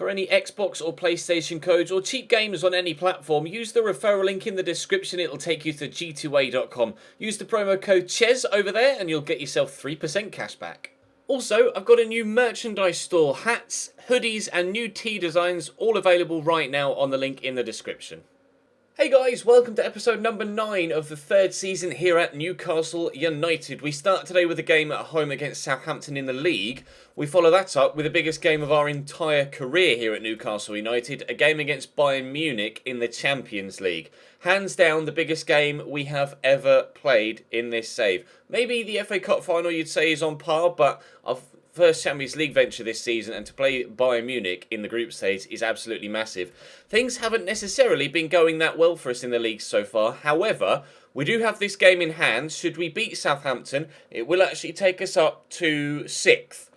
For any Xbox or PlayStation codes or cheap games on any platform, use the referral link in the description. It'll take you to g2a.com. Use the promo code CHES over there and you'll get yourself 3% cash back. Also, I've got a new merchandise store, hats, hoodies and new tee designs, all available right now on the link in the description. Hey guys, welcome to episode number 9 of the third season here at Newcastle United. We start today with a game at home against Southampton in the league. We follow that up with the biggest game of our entire career here at Newcastle United, a game against Bayern Munich in the Champions League. Hands down the biggest game we have ever played in this save. Maybe the FA Cup final you'd say is on par, but our first Champions League venture this season, and to play Bayern Munich in the group stage is absolutely massive. Things haven't necessarily been going that well for us in the league so far. However, we do have this game in hand. Should we beat Southampton, it will actually take us up to 6th.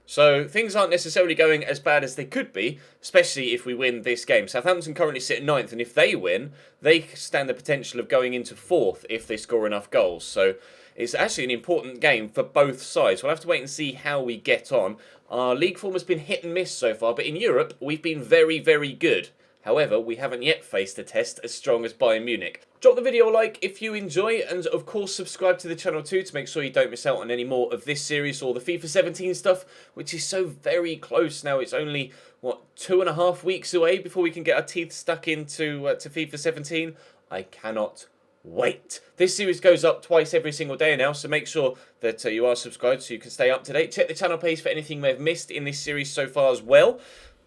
So things aren't necessarily going as bad as they could be, especially if we win this game. Southampton currently sit at 9th, and if they win, they stand the potential of going into 4th if they score enough goals. So it's actually an important game for both sides. We'll have to wait and see how we get on. Our league form has been hit and miss so far, but in Europe, we've been very, very good. However, we haven't yet faced a test as strong as Bayern Munich. Drop the video a like if you enjoy, and of course subscribe to the channel too to make sure you don't miss out on any more of this series or the FIFA 17 stuff, which is so very close now. It's only, 2.5 weeks away before we can get our teeth stuck into to FIFA 17. I cannot wait. This series goes up twice every single day now, so make sure that you are subscribed so you can stay up to date. Check the channel page for anything you may have missed in this series so far as well.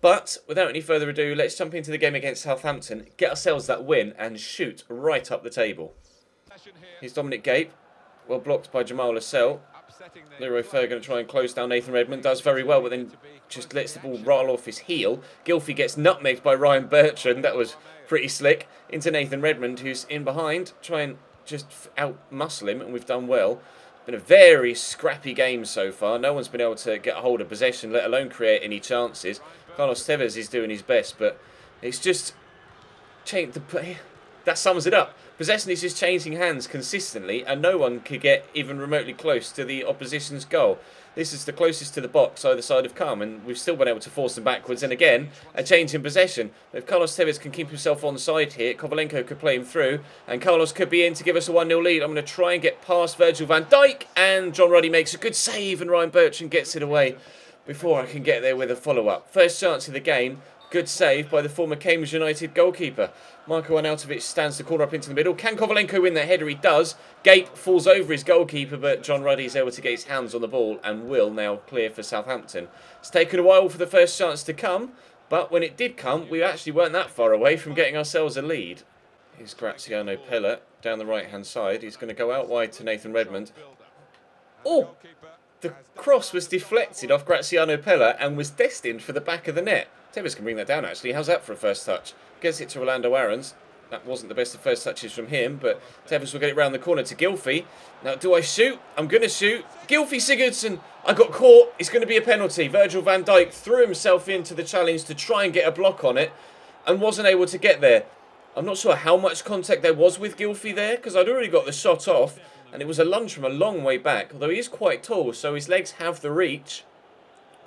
But without any further ado, let's jump into the game against Southampton, get ourselves that win and shoot right up the table. Here's Dominic Gape, well blocked by Jamal Lascelles. Leroy Fer going to try and close down Nathan Redmond, does very well, but then just lets the ball roll off his heel. Gylfi gets nutmegged by Ryan Bertrand, that was pretty slick, into Nathan Redmond, who's in behind, try and just out-muscle him, and we've done well. Been a very scrappy game so far. No one's been able to get a hold of possession, let alone create any chances. Carlos Tevez is doing his best, but it's just changed the play. That sums it up. Possession is just changing hands consistently, and no one could get even remotely close to the opposition's goal. This is the closest to the box either side have come, and we've still been able to force them backwards. And again, a change in possession. If Carlos Tevez can keep himself on side here, Kovalenko could play him through, and Carlos could be in to give us a 1-0 lead. I'm going to try and get past Virgil van Dijk, and John Ruddy makes a good save, and Ryan Bertrand gets it away before I can get there with a follow-up. First chance of the game. Good save by the former Cambridge United goalkeeper. Marko Arnautovic stands the corner up into the middle. Can Kovalenko win that header? He does. Gape falls over his goalkeeper, but John Ruddy is able to get his hands on the ball and will now clear for Southampton. It's taken a while for the first chance to come, but when it did come, we actually weren't that far away from getting ourselves a lead. Here's Graziano Pella down the right-hand side. He's going to go out wide to Nathan Redmond. Oh! The cross was deflected off Graziano Pella and was destined for the back of the net. Tevez can bring that down, actually. How's that for a first touch? Gets it to Rolando Aarons. That wasn't the best of first touches from him, but Tevez will get it round the corner to Gylfi. Now, do I shoot? I'm going to shoot. Gylfi Sigurdsson. I got caught. It's going to be a penalty. Virgil van Dijk threw himself into the challenge to try and get a block on it and wasn't able to get there. I'm not sure how much contact there was with Gylfi there, because I'd already got the shot off, and it was a lunge from a long way back, although he is quite tall, so his legs have the reach.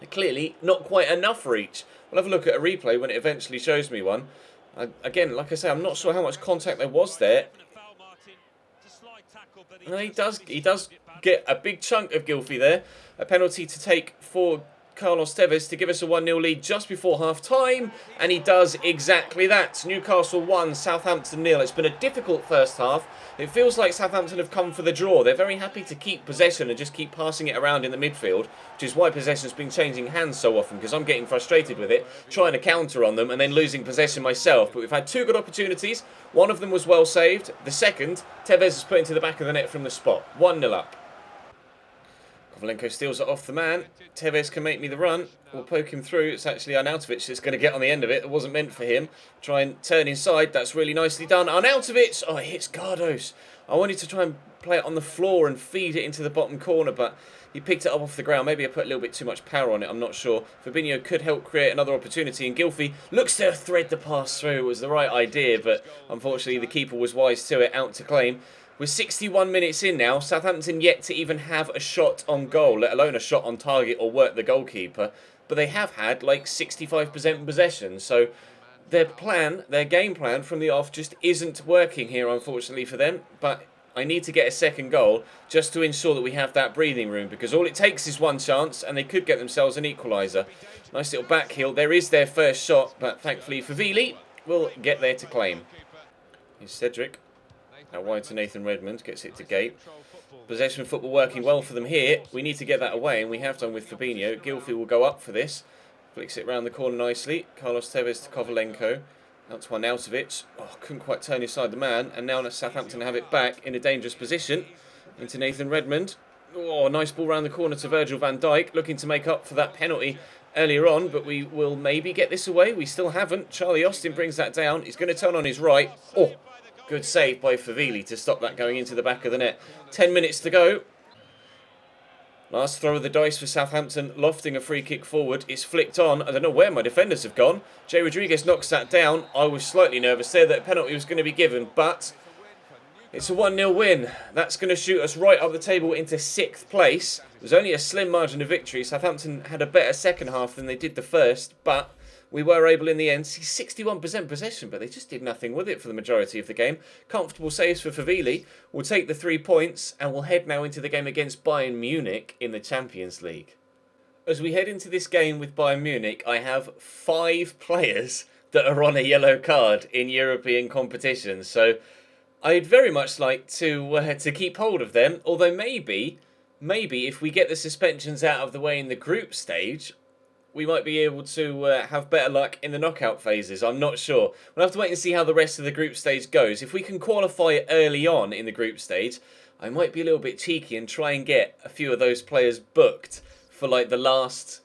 But clearly, not quite enough reach. We'll have a look at a replay when it eventually shows me one. Again, like I say, I'm not sure how much contact there was there. No, he does get a big chunk of Gylfi there. A penalty to take for Carlos Tevez to give us a 1-0 lead just before half-time, and he does exactly that. Newcastle 1, Southampton 0. It's been a difficult first half. It feels like Southampton have come for the draw. They're very happy to keep possession and just keep passing it around in the midfield, which is why possession's been changing hands so often, because I'm getting frustrated with it, trying to counter on them and then losing possession myself. But we've had 2 good opportunities. One of them was well saved. The second, Tevez has put into the back of the net from the spot. 1-0 up. Kovalenko steals it off the man. Tevez can make me the run. We'll poke him through. It's actually Arnautovic that's going to get on the end of it. It wasn't meant for him. Try and turn inside. That's really nicely done. Arnautovic! Oh, it hits Gardos. I wanted to try and play it on the floor and feed it into the bottom corner, but he picked it up off the ground. Maybe I put a little bit too much power on it. I'm not sure. Fabinho could help create another opportunity, and Gylfi looks to thread the pass through. It was the right idea, but unfortunately the keeper was wise to it. Out to claim. We're 61 minutes in now. Southampton yet to even have a shot on goal, let alone a shot on target or work the goalkeeper. but they have had like 65% possession. So their game plan from the off just isn't working here, unfortunately for them. But I need to get a second goal just to ensure that we have that breathing room, because all it takes is one chance and they could get themselves an equaliser. Nice little back heel. There is their first shot, but thankfully Favili will get there to claim. Here's Cedric. Out wide to Nathan Redmond. Gets it to Gape. Possession football working well for them here. We need to get that away, and we have done with Fabinho. Gilfie will go up for this. Flicks it round the corner nicely. Carlos Tevez to Kovalenko. Out to Arnautovic. Oh, couldn't quite turn inside the man. And now Southampton have it back in a dangerous position. Into Nathan Redmond. Oh, nice ball round the corner to Virgil van Dijk. Looking to make up for that penalty earlier on, but we will maybe get this away. We still haven't. Charlie Austin brings that down. He's going to turn on his right. Oh, good save by Favili to stop that going into the back of the net. 10 minutes to go. Last throw of the dice for Southampton, lofting a free kick forward. It's flicked on. I don't know where my defenders have gone. Jay Rodriguez knocks that down. I was slightly nervous there that a penalty was going to be given, but it's a 1-0 win. That's going to shoot us right up the table into 6th place. It was only a slim margin of victory. Southampton had a better second half than they did the first, but we were able in the end to see 61% possession, but they just did nothing with it for the majority of the game. Comfortable saves for Favili. We'll take the 3 points, and we'll head now into the game against Bayern Munich in the Champions League. As we head into this game with Bayern Munich, I have 5 players that are on a yellow card in European competitions, so I'd very much like to keep hold of them, although maybe if we get the suspensions out of the way in the group stage, we might be able to have better luck in the knockout phases. I'm not sure. We'll have to wait and see how the rest of the group stage goes. If we can qualify early on in the group stage, I might be a little bit cheeky and try and get a few of those players booked for like the last,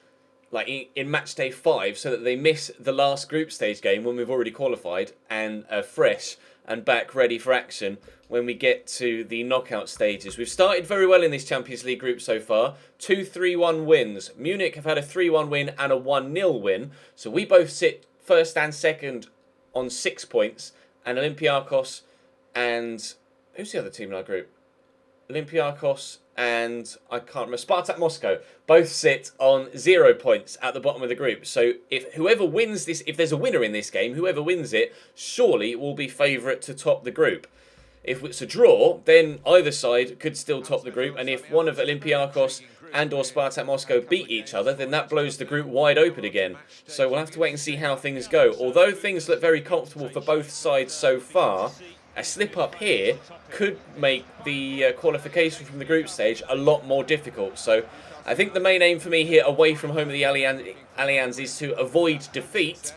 like in match day 5, so that they miss the last group stage game when we've already qualified and are fresh and back ready for action when we get to the knockout stages. We've started very well in this Champions League group so far. 2 3-1 wins. Munich have had a 3-1 win and a 1-0 win. So we both sit first and second on 6 points. And Olympiacos and... who's the other team in our group? Olympiacos and... I can't remember. Spartak Moscow. Both sit on 0 points at the bottom of the group. So if whoever wins this... if there's a winner in this game, whoever wins it, surely will be favourite to top the group. If it's a draw, then either side could still top the group. And if one of Olympiacos and or Spartak Moscow beat each other, then that blows the group wide open again. So we'll have to wait and see how things go. Although things look very comfortable for both sides so far, a slip up here could make the qualification from the group stage a lot more difficult. So I think the main aim for me here away from home of the Allianz is to avoid defeat.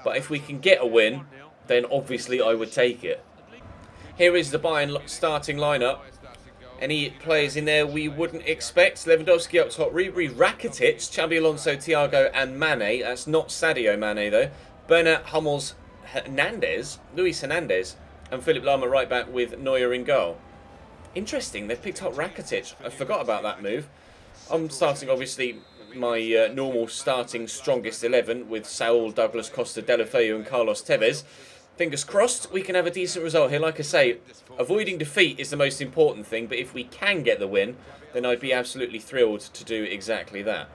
But if we can get a win, then obviously I would take it. Here is the Bayern starting lineup. Any players in there we wouldn't expect. Lewandowski up top, Ribery, Rakitic, Xabi Alonso, Thiago and Mane. That's not Sadio Mane though. Bernat, Hummels, Hernandez, Luis Hernandez and Philip Lahm right back with Neuer in goal. Interesting, they've picked up Rakitic. I forgot about that move. I'm starting obviously my normal starting strongest 11 with Saul, Douglas Costa, Deulofeu and Carlos Tevez. Fingers crossed we can have a decent result here. Like I say, avoiding defeat is the most important thing, but if we can get the win, then I'd be absolutely thrilled to do exactly that.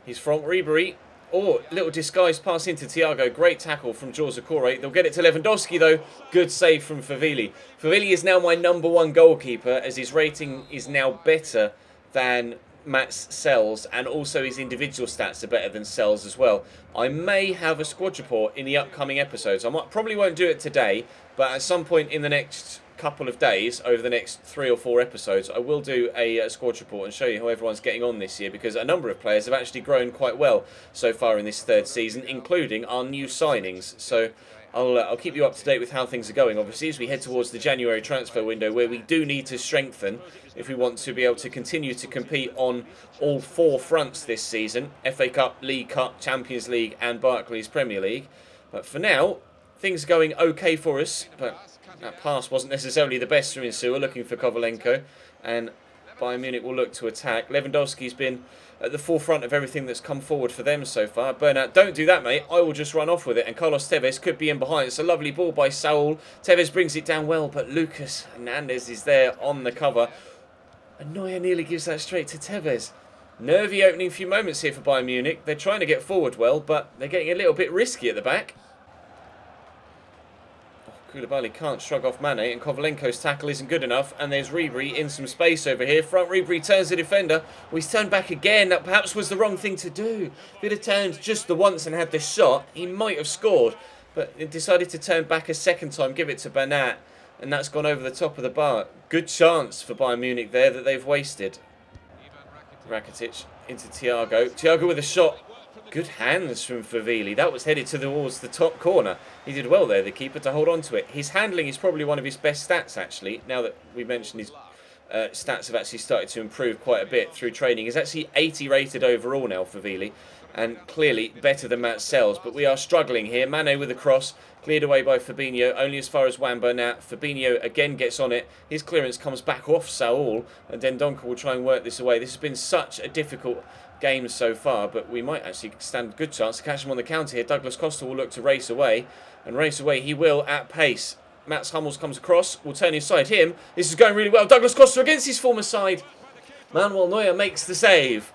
He's Franck Ribery. Oh, little disguised pass into Thiago. Great tackle from George Okore. They'll get it to Lewandowski though. Good save from Favili. Favili is now my #1 goalkeeper, as his rating is now better than Matt's Sells, and also his individual stats are better than Sells as well. I may have a squad report in the upcoming episodes. Probably won't do it today, but at some point in the next couple of days, over the next 3 or 4 episodes, I will do a squad report and show you how everyone's getting on this year, because a number of players have actually grown quite well so far in this 3rd season, including our new signings. So I'll keep you up to date with how things are going, obviously, as we head towards the January transfer window, where we do need to strengthen if we want to be able to continue to compete on all 4 fronts this season: FA Cup, League Cup, Champions League and Barclays Premier League. But for now, things are going okay for us, but that pass wasn't necessarily the best from Insua, looking for Kovalenko, and Bayern Munich will look to attack. Lewandowski's been at the forefront of everything that's come forward for them so far. Bernat, don't do that, mate. I will just run off with it. And Carlos Tevez could be in behind. It's a lovely ball by Saul. Tevez brings it down well, but Lucas Hernandez is there on the cover. And Neuer nearly gives that straight to Tevez. Nervy opening few moments here for Bayern Munich. They're trying to get forward well, but they're getting a little bit risky at the back. Koulibaly can't shrug off Mane, and Kovalenko's tackle isn't good enough, and there's Ribery in some space over here. Front Ribery turns the defender. Well, he's turned back again. That perhaps was the wrong thing to do. If he'd have turned just the once and had the shot, he might have scored. But he decided to turn back a second time, give it to Bernat, and that's gone over the top of the bar. Good chance for Bayern Munich there that they've wasted. Rakitic into Thiago. Thiago with a shot. Good hands from Favili. That was headed towards the top corner. He did well there, the keeper, to hold on to it. His handling is probably one of his best stats, actually. Now that we mentioned his stats have actually started to improve quite a bit through training. He's actually 80 rated overall now, Favili, and clearly better than Matt Sells. But we are struggling here. Mane with a cross, cleared away by Fabinho, only as far as Wan-Bernat. Fabinho again gets on it. His clearance comes back off Saul, and Dendoncker will try and work this away. This has been such a difficult game so far, but we might actually stand a good chance to catch him on the counter here. Douglas Costa will look to race away, and race away he will at pace. Mats Hummels comes across, will turn inside him. This is going really well. Douglas Costa against his former side. Manuel Neuer makes the save.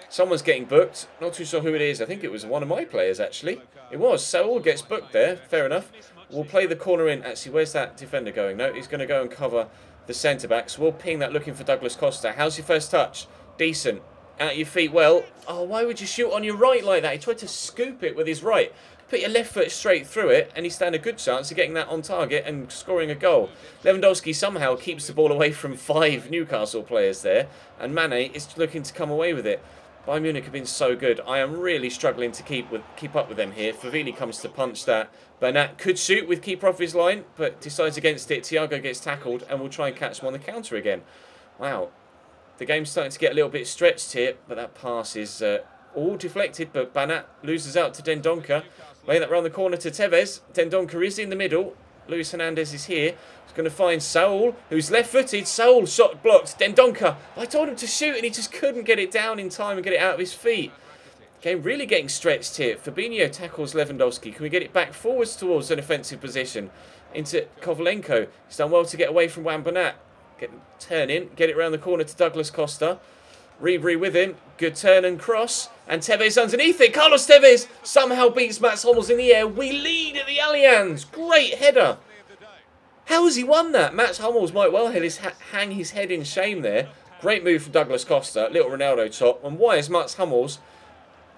Someone's getting booked. Not too sure who it is. I think it was one of my players, actually. It was. Saul gets booked there. Fair enough. We'll play the corner in. Actually, where's that defender going? No, he's going to go and cover the centre-back. So we'll ping that looking for Douglas Costa. How's your first touch? Decent. Out your feet well. Oh, why would you shoot on your right like that? He tried to scoop it with his right. Put your left foot straight through it, and he stand a good chance of getting that on target and scoring a goal. Lewandowski somehow keeps the ball away from 5 Newcastle players there, and Mane is looking to come away with it. Bayern Munich have been so good. I am really struggling to keep up with them here. Favili comes to punch that. Bernat could shoot with keeper off his line, but decides against it. Thiago gets tackled, and will try and catch him on the counter again. Wow. The game's starting to get a little bit stretched here, but that pass is all deflected, but Bernat loses out to Dendoncker. Lay that round the corner to Tevez. Dendoncker is in the middle. Luis Hernandez is here. He's going to find Saul, who's left-footed. Saul shot blocked. Dendoncker. I told him to shoot, and he just couldn't get it down in time and get it out of his feet. Game really getting stretched here. Fabinho tackles Lewandowski. Can we get it back forwards towards an offensive position? Into Kovalenko. He's done well to get away from Wan-Bernat. Turn in, get it round the corner to Douglas Costa. Ribery with him. Good turn and cross. And Tevez underneath it. Carlos Tevez somehow beats Mats Hummels in the air. We lead at the Allianz. Great header. How has he won that? Mats Hummels might well hang his head in shame there. Great move from Douglas Costa. Little Ronaldo top. And why is Mats Hummels?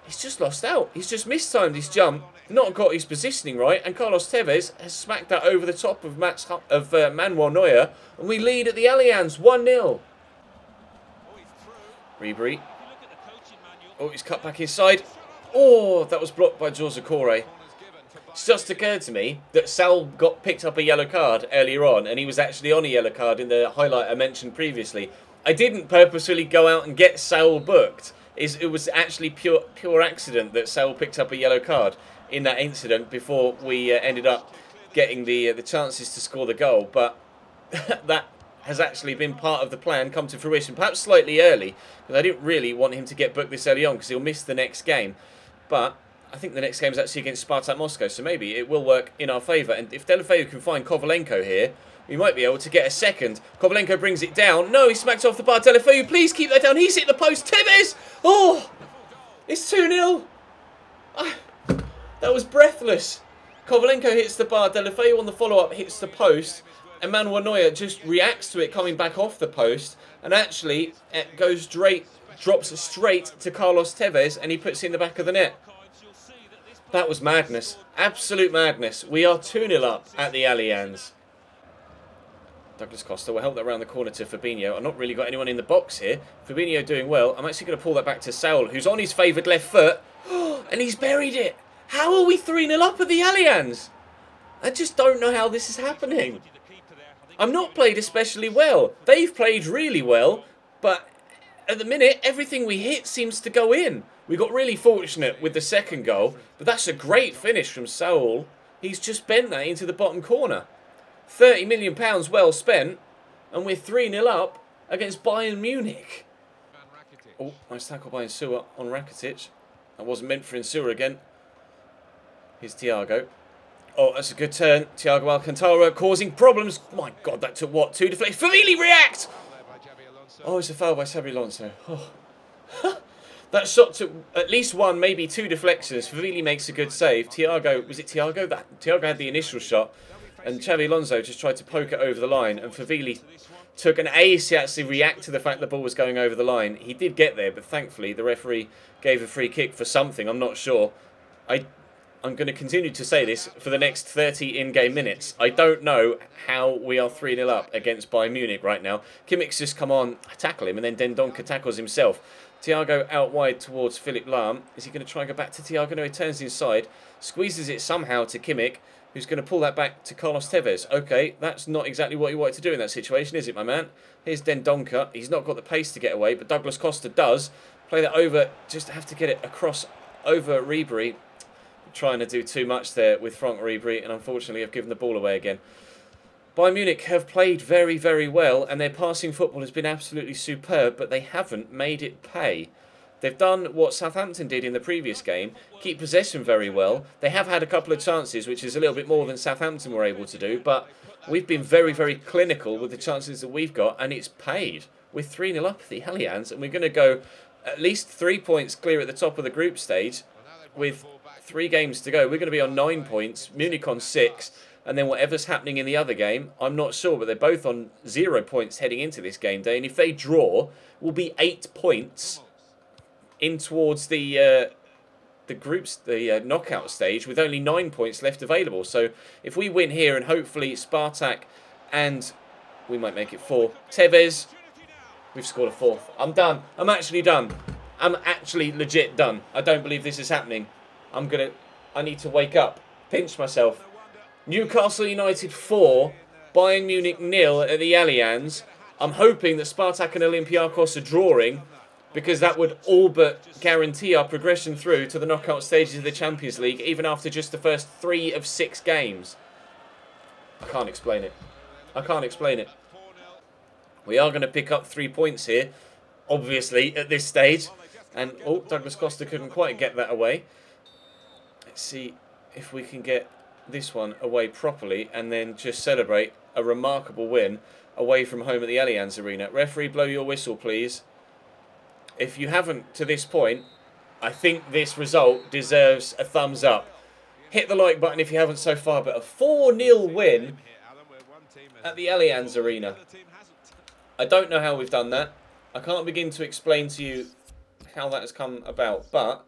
He's just lost out. He's just mistimed his jump. Not got his positioning right. And Carlos Tevez has smacked that over the top of Manuel Neuer. And we lead at the Allianz 1-0. Ribery. Oh, he's cut back inside. Oh, that was blocked by Jorge Corre. It's just occurred to me that Sal got picked up a yellow card earlier on, and he was actually on a yellow card in the highlight I mentioned previously. I didn't purposefully go out and get Saul booked. It was actually pure accident that Saul picked up a yellow card in that incident before we ended up getting the chances to score the goal. But that has actually been part of the plan come to fruition, perhaps slightly early, because I didn't really want him to get booked this early on because he'll miss the next game. But I think the next game is actually against Spartak Moscow, so maybe it will work in our favour. And if Delafeu can find Kovalenko here, we might be able to get a second. Kovalenko brings it down. No, he smacks off the bar. Delafeu, please keep that down. He's hit the post. Tevez! Oh! It's 2-0. That was breathless. Kovalenko hits the bar. Delafeu on the follow-up hits the post. And Manuel Neuer just reacts to it coming back off the post. And actually, it drops straight to Carlos Tevez, and he puts it in the back of the net. That was madness. Absolute madness. We are 2-0 up at the Allianz. Douglas Costa will help that around the corner to Fabinho. I've not really got anyone in the box here. Fabinho doing well. I'm actually going to pull that back to Saul, who's on his favoured left foot. And he's buried it. How are we 3-0 up at the Allianz? I just don't know how this is happening. I'm not played especially well. They've played really well, but at the minute, everything we hit seems to go in. We got really fortunate with the second goal, but that's a great finish from Saul. He's just bent that into the bottom corner. £30 million well spent, and we're 3-0 up against Bayern Munich. Oh, nice tackle by Insua on Rakitic. That wasn't meant for Insua again. Here's Thiago. Oh, that's a good turn. Thiago Alcantara causing problems. My God, that took what? 2 deflections. Favili react! Oh, it's a foul by Xabi Alonso. Oh, That shot took at least one, maybe two deflections. Favili makes a good save. Thiago, was it Thiago? Thiago had the initial shot, and Xabi Alonso just tried to poke it over the line, and Favili took an ace to actually react to the fact the ball was going over the line. He did get there, but thankfully the referee gave a free kick for something. I'm not sure. I'm going to continue to say this for the next 30 in-game minutes. I don't know how we are 3-0 up against Bayern Munich right now. Kimmich's just come on, tackle him, and then Dendoncker tackles himself. Thiago out wide towards Philipp Lahm. Is he going to try and go back to Thiago? No, he turns inside, squeezes it somehow to Kimmich, who's going to pull that back to Carlos Tevez. Okay, that's not exactly what you wanted to do in that situation, is it, my man? Here's Dendoncker. He's not got the pace to get away, but Douglas Costa does. Play that over, just have to get it across over Ribery. Trying to do too much there with Franck Ribery, and unfortunately have given the ball away again. Bayern Munich have played very, very well, and their passing football has been absolutely superb, but they haven't made it pay. They've done what Southampton did in the previous game, keep possession very well. They have had a couple of chances, which is a little bit more than Southampton were able to do, but we've been very, very clinical with the chances that we've got, and it's paid. We're 3-0 up at the Allianz, and we're going to go at least 3 points clear at the top of the group stage with 3 games to go. We're going to be on 9 points, Munich on 6, and then whatever's happening in the other game, I'm not sure, but they're both on 0 points heading into this game day, and if they draw, we'll be 8 points in towards the knockout stage with only 9 points left available. So if we win here, and hopefully Spartak, and we might make it 4, Tevez, we've scored a 4th. I'm done. I'm actually done. I'm actually legit done. I don't believe this is happening. I need to wake up. Pinch myself. Newcastle United 4, Bayern Munich 0 at the Allianz. I'm hoping that Spartak and Olympiacos are drawing, because that would all but guarantee our progression through to the knockout stages of the Champions League, even after just the first 3 of 6 games. I can't explain it. I can't explain it. We are going to pick up 3 points here, obviously, at this stage. And, oh, Douglas Costa couldn't quite get that away. Let's see if we can get this one away properly and then just celebrate a remarkable win away from home at the Allianz Arena. Referee, blow your whistle, please. If you haven't to this point, I think this result deserves a thumbs up. Hit the like button if you haven't so far, but a 4-0 win at the Allianz Arena. I don't know how we've done that. I can't begin to explain to you how that has come about, but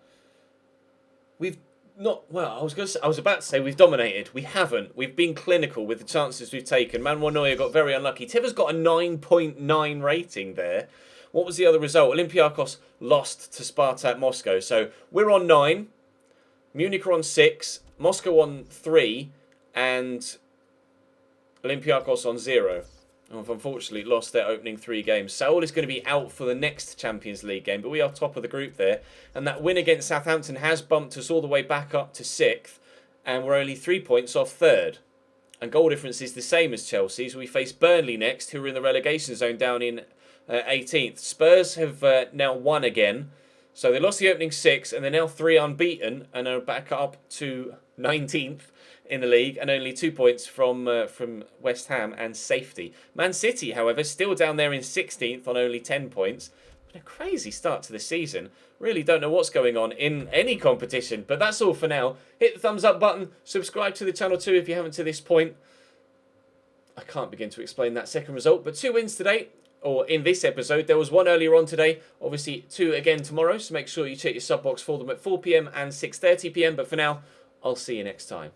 we've not, well, I was about to say we've dominated. We haven't. We've been clinical with the chances we've taken. Manuel Neuer got very unlucky. Tevez got a 9.9 rating there. What was the other result? Olympiacos lost to Spartak Moscow. So we're on 9. Munich are on 6. Moscow on 3. And Olympiacos on 0. Have unfortunately lost their opening 3 games. Seoul is going to be out for the next Champions League game, but we are top of the group there. And that win against Southampton has bumped us all the way back up to 6th, and we're only 3 points off 3rd. And goal difference is the same as Chelsea's. We face Burnley next, who are in the relegation zone down in 18th. Spurs have now won again, so they lost the opening 6, and they're now 3 unbeaten, and are back up to 19th. In the league, and only 2 points from West Ham and safety. Man City, however, still down there in 16th on only 10 points. But a crazy start to the season. Really don't know what's going on in any competition. But that's all for now. Hit the thumbs up button. Subscribe to the channel too if you haven't to this point. I can't begin to explain that second result. But 2 wins today, or in this episode. There was 1 earlier on today. Obviously 2 again tomorrow. So make sure you check your sub box for them at 4 PM and 6:30 PM. But for now, I'll see you next time.